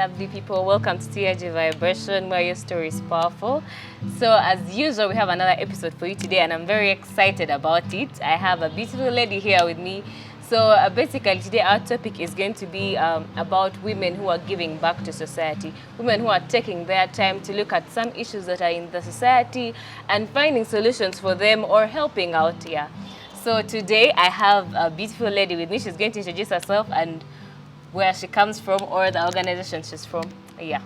lovely people. Welcome to TIG Vibration, where your story is powerful. So as usual, we have another episode for you today, and I'm very excited about it. I have a beautiful lady here with me. So basically today our topic is going to be about women who are giving back to society, women who are taking their time to look at some issues that are in the society and finding solutions for them or helping out here. So today I have a beautiful lady with me. She's going to introduce herself and where she comes from or the organization she's from. Yeah.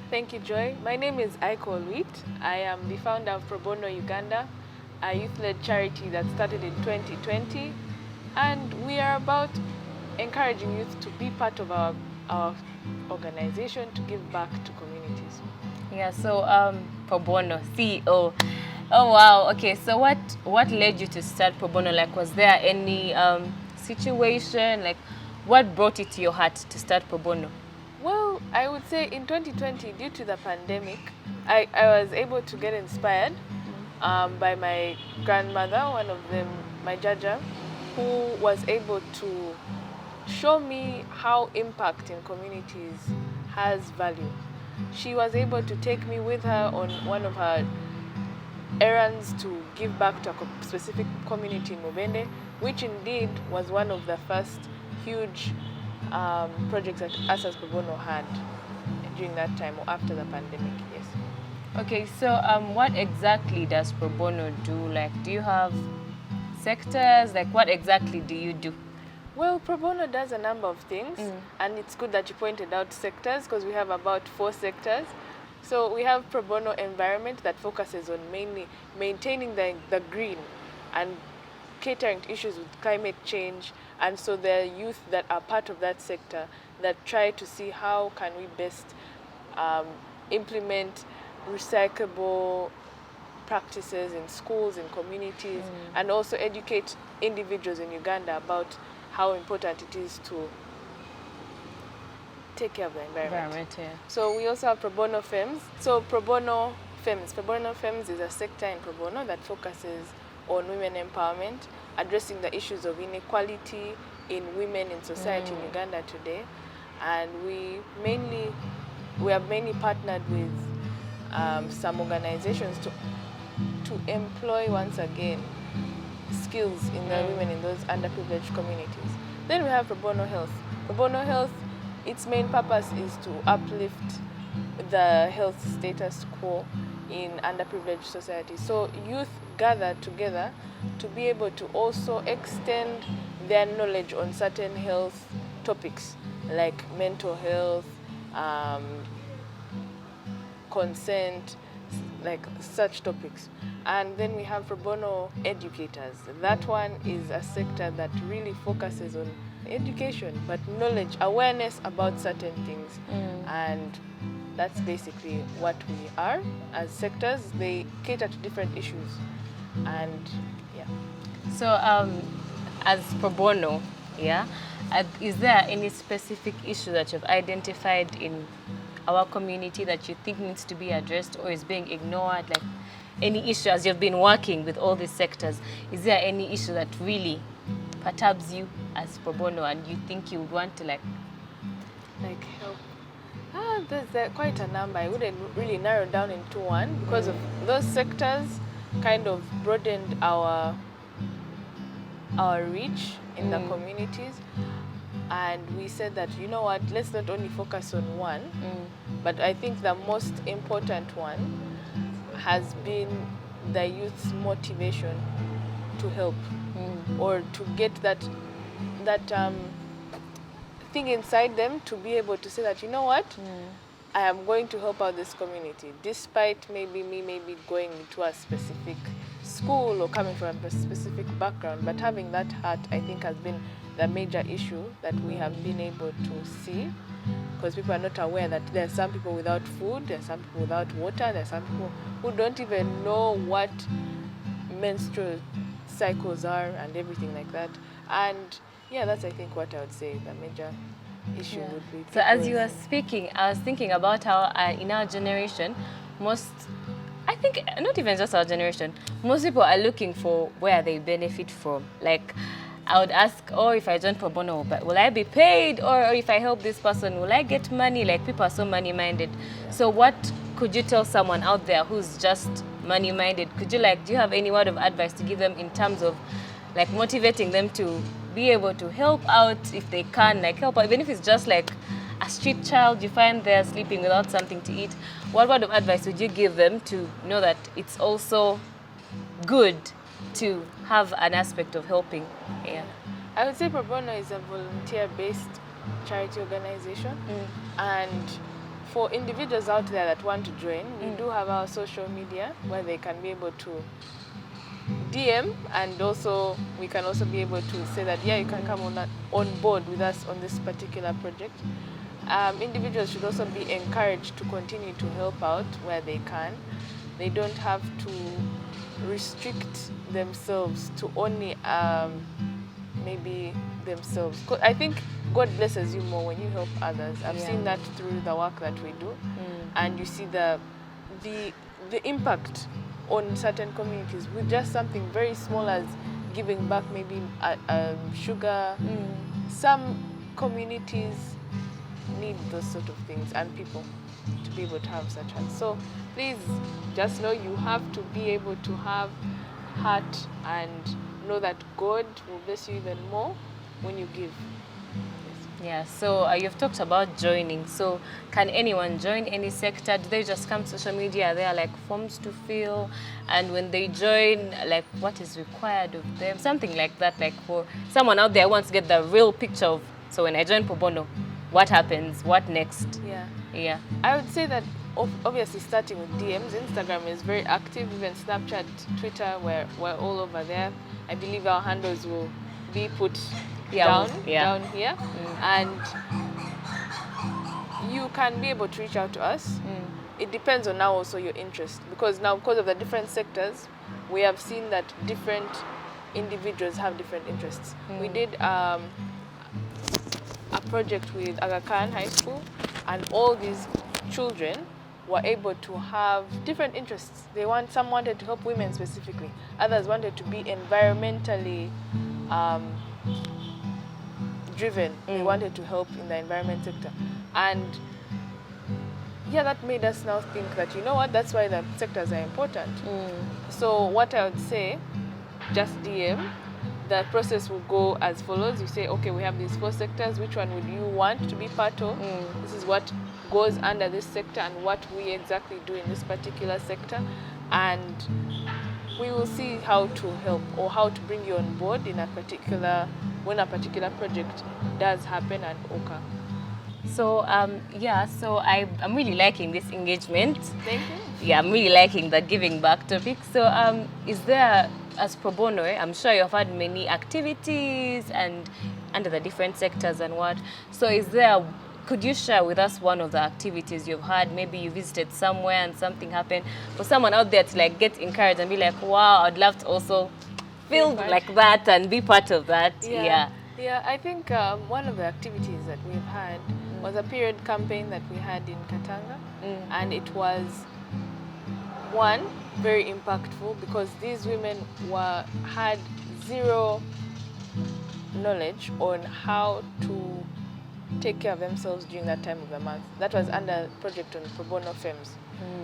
Thank you, Joy. My name is Aiko. I am the founder of Probono Uganda, a youth-led charity that started in 2020. And we are about encouraging youth to be part of our organization to give back to communities. Yeah, so Probono, CEO. Oh wow, okay, so what led you to start Probono? Like, was there any situation, like what brought it to your heart to start Probono? Well, I would say in 2020, due to the pandemic, I was able to get inspired by my grandmother, one of them, my Jaja, who was able to show me how impact in communities has value. She was able to take me with her on one of her errands to give back to a specific community in Mubende, which indeed was one of the first huge projects that us as Probono had during that time or after the pandemic, yes. Okay, so what exactly does Probono do? Like, do you have sectors? Like, what exactly do you do? Well, Probono does a number of things, and it's good that you pointed out sectors because we have about 4 sectors. So we have Probono Environment that focuses on mainly maintaining the green and catering to issues with climate change. And so there are youth that are part of that sector that try to see how can we best implement recyclable practices in schools, in communities, and also educate individuals in Uganda about how important it is to take care of the environment. Yeah. So we also have Probono Femmes. So Probono Femmes is a sector in Probono that focuses on women empowerment, addressing the issues of inequality in women in society in Uganda today. And we have mainly partnered with some organizations to employ once again skills in the women in those underprivileged communities. Then we have Probono Health. Probono Health, its main purpose is to uplift the health status quo in underprivileged society. So youth gather together to be able to also extend their knowledge on certain health topics like mental health, consent, like such topics. And then we have Probono Educators. That one is a sector that really focuses on education, but knowledge, awareness about certain things. And that's basically what we are as sectors. They cater to different issues. And yeah. So as Probono, yeah, is there any specific issue that you've identified in our community that you think needs to be addressed or is being ignored? Like any issue as you've been working with all these sectors, is there any issue that really perturbs you as Probono and you think you would want to like help? There's quite a number. I wouldn't really narrow down into one because of those sectors kind of broadened our reach in the communities. And we said that, you know what, let's not only focus on one, but I think the most important one has been the youth's motivation to help or to get that thing inside them to be able to say that, you know what, I am going to help out this community, despite maybe going to a specific school or coming from a specific background. But having that heart, I think, has been the major issue that we have been able to see, because people are not aware that there are some people without food, there are some people without water, there are some people who don't even know what menstrual cycles are and everything like that. And yeah, that's, I think, what I would say the major issue would be. So as you were speaking, I was thinking about how in our generation, I think not even just our generation, most people are looking for where they benefit from. Like I would ask, oh, if I join Pro Bono, but will I be paid? Or if I help this person, will I get money? Like, people are so money-minded. So what could you tell someone out there who's just money-minded? Could you, like, do you have any word of advice to give them in terms of, like, motivating them to be able to help out if they can, like, help out, even if it's just like a street child you find they're sleeping without something to eat? What word of advice would you give them to know that it's also good to have an aspect of helping? Yeah. I would say Pro Bono is a volunteer-based charity organization, and for individuals out there that want to join, we do have our social media where they can be able to DM, and also we can also be able to say that, yeah, you can come on board with us on this particular project. Individuals should also be encouraged to continue to help out where they can. They don't have to restrict themselves to only maybe themselves. I think God blesses you more when you help others. I've seen that through the work that we do, and you see the impact on certain communities with just something very small as giving back maybe sugar. Some communities need those sort of things and people to be able to have such hands. So please just know you have to be able to have heart and know that God will bless you even more when you give. Yeah, so you've talked about joining. So can anyone join any sector? Do they just come to social media? Are there like forms to fill? And when they join, like what is required of them? Something like that, like for someone out there who wants to get the real picture of, so when I join Pro Bono, what happens? What next? Yeah. I would say that obviously starting with DMs, Instagram is very active, even Snapchat, Twitter, we're all over there. I believe our handles will be put down here, and you can be able to reach out to us. It depends on now also your interest, because now because of the different sectors, we have seen that different individuals have different interests. We did a project with Aga Khan High School, and all these children were able to have different interests. Some wanted to help women specifically, others wanted to be environmentally driven. They wanted to help in the environment sector, and yeah, that made us now think that, you know what, that's why the sectors are important. So what I would say, just DM. The process will go as follows. You say, okay, we have these 4 sectors. Which one would you want to be part of? This is what goes under this sector and what we exactly do in this particular sector. And we will see how to help or how to bring you on board in when a particular project does happen and occur. So so I'm really liking this engagement. Thank you. Yeah, I'm really liking the giving back topic. So is there, as Pro Bono, I'm sure you've had many activities and under the different sectors and what. So could you share with us one of the activities you've had? Maybe you visited somewhere and something happened. For someone out there to like get encouraged and be like, wow, I'd love to also feel like that and be part of that. Yeah, I think one of the activities that we've had was a period campaign that we had in Katanga, and it was very impactful because these women had zero knowledge on how to take care of themselves during that time of the month. That was under project on Pro Bono Femmes.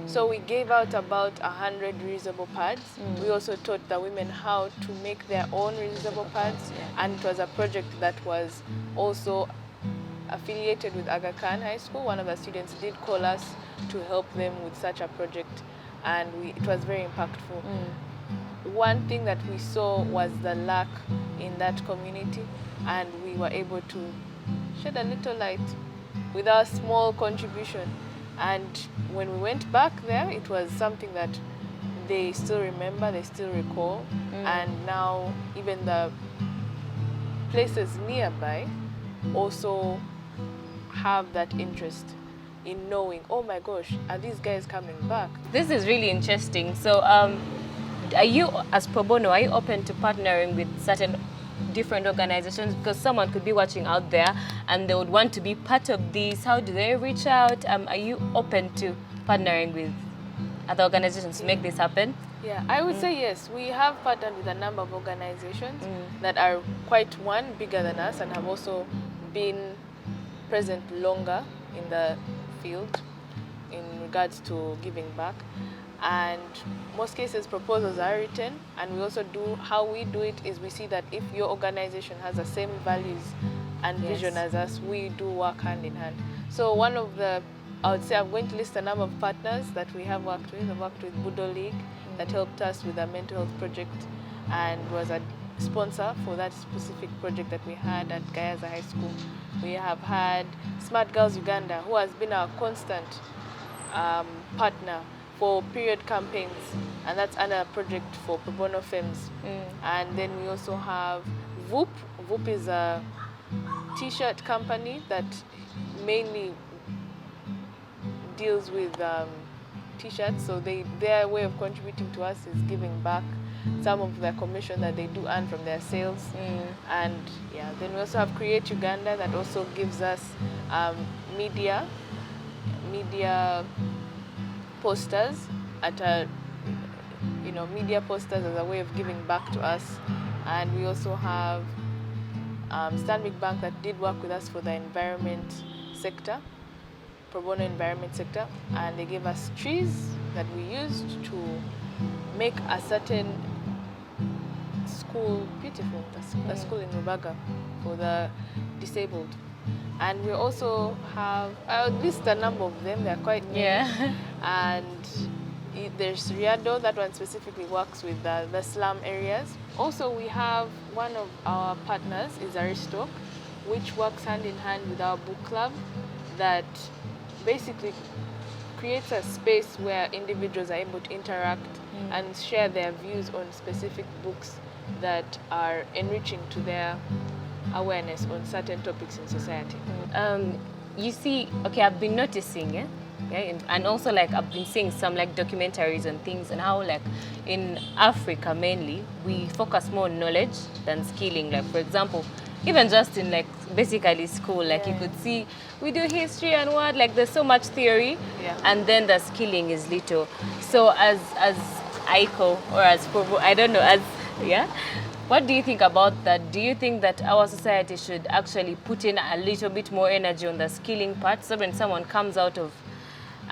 So we gave out about 100 reusable pads. We also taught the women how to make their own reusable pads, and it was a project that was also affiliated with Aga Khan High School. One of the students did call us to help them with such a project, and it was very impactful. One thing that we saw was the lack in that community, and we were able to shed a little light with our small contribution. And when we went back there, it was something that they still remember, they still recall, and now even the places nearby also have that interest in knowing, oh my gosh, are these guys coming back? This is really interesting. So are you, as Pro Bono, are you open to partnering with certain different organizations? Because someone could be watching out there and they would want to be part of this. How do they reach out? Are you open to partnering with other organizations to make this happen? Yeah, I would say yes. We have partnered with a number of organizations that are quite bigger than us and have also been present longer in the field in regards to giving back. And most cases proposals are written, and we also do, how we do it is we see that if your organization has the same values and vision as us, we do work hand in hand. So one of the, I would say, I'm going to list a number of partners that we have worked with. I've worked with Budo League that helped us with a mental health project and was a sponsor for that specific project that we had at Gayaza High School. We have had Smart Girls Uganda, who has been our constant partner for period campaigns, and that's another project for Probono Femmes. And then we also have VOOP. VOOP is a t-shirt company that mainly deals with t-shirts, so their way of contributing to us is giving back some of the commission that they do earn from their sales. And yeah, then we also have Create Uganda that also gives us media posters media posters as a way of giving back to us. And we also have Stanbic Bank that did work with us for the environment sector, pro bono environment sector, and they gave us trees that we used to make a certain school beautiful, the school in Rubaga for the disabled. And we also have, I'll list a number of them, they're quite new. And there's Riado, that one specifically works with the slum areas. Also, we have one of our partners is Aristoc, which works hand in hand with our book club that basically creates a space where individuals are able to interact and share their views on specific books that are enriching to their awareness on certain topics in society. You see, okay, I've been noticing, and also like I've been seeing some like documentaries and things, and how like in Africa mainly we focus more on knowledge than skilling. Like for example, even just in like basically school, like you could see we do history and what, like there's so much theory, and then the skilling is little. So as Aiko or as Probo, I don't know, what do you think about that? Do you think that our society should actually put in a little bit more energy on the skilling part, so when someone comes out of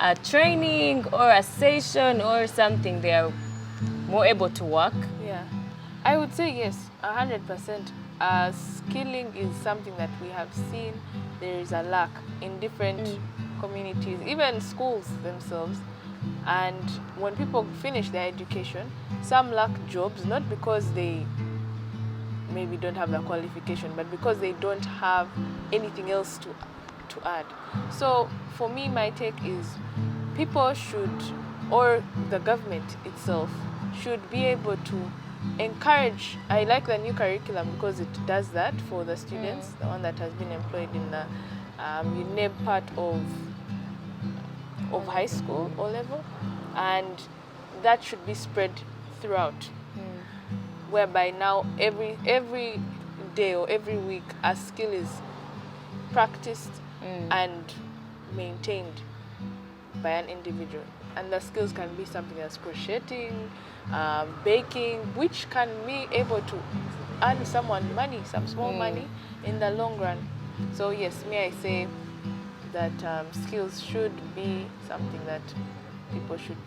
a training or a session or something, they are more able to work? Yeah, I would say yes, 100%. Skilling is something that we have seen there is a lack in different communities, even schools themselves. And when people finish their education, some lack jobs, not because they maybe don't have the qualification, but because they don't have anything else to add. So for me, my take is people should, or the government itself, should be able to encourage. I like the new curriculum because it does that for the students, the one that has been employed in the UNEB part of high school or level, and that should be spread throughout, whereby now every day or every week a skill is practiced and maintained by an individual. And the skills can be something as crocheting, baking, which can be able to earn someone money, some small money in the long run. So yes, I say that skills should be something that people should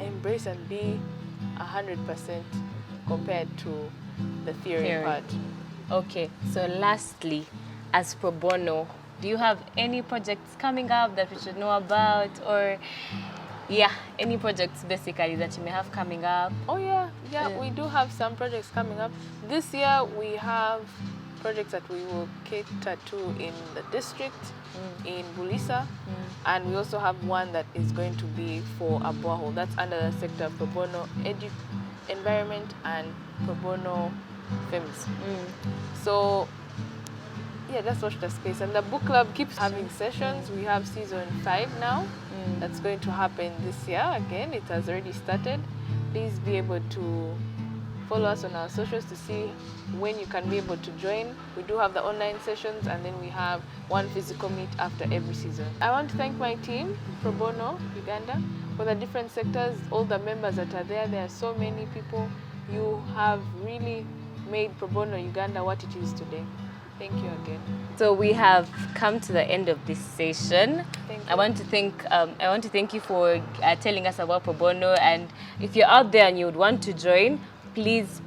embrace and be 100% compared to the theory part. Okay, so lastly, as pro bono, do you have any projects coming up that we should know about, or any projects basically that you may have coming up? Oh we do have some projects coming up. This year we have projects that we will cater to in the district, in Bulisa, and we also have one that is going to be for a borehole. That's under the sector of Probono Environment and Probono Femmes. So just watch the space. And the book club keeps having sessions. We have season 5 now. That's going to happen this year again. It has already started. Please be able to Follow us on our socials to see when you can be able to join. We do have the online sessions, and then we have one physical meet after every season. I want to thank my team, Probono Uganda, for the different sectors, all the members that are there. There are so many people. You have really made Probono Uganda what it is today. Thank you again. So we have come to the end of this session. Thank you. I want to thank you for telling us about Probono, and if you're out there and you would want to join, please,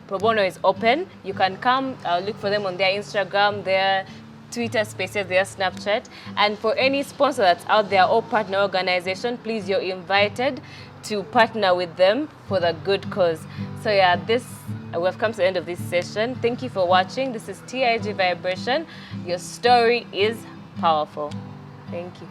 Probono is open. You can come, look for them on their Instagram, their Twitter Spaces, their Snapchat. And for any sponsor that's out there or partner organization, please, you're invited to partner with them for the good cause. So yeah, we have come to the end of this session. Thank you for watching. This is TIG Vibration. Your story is powerful. Thank you.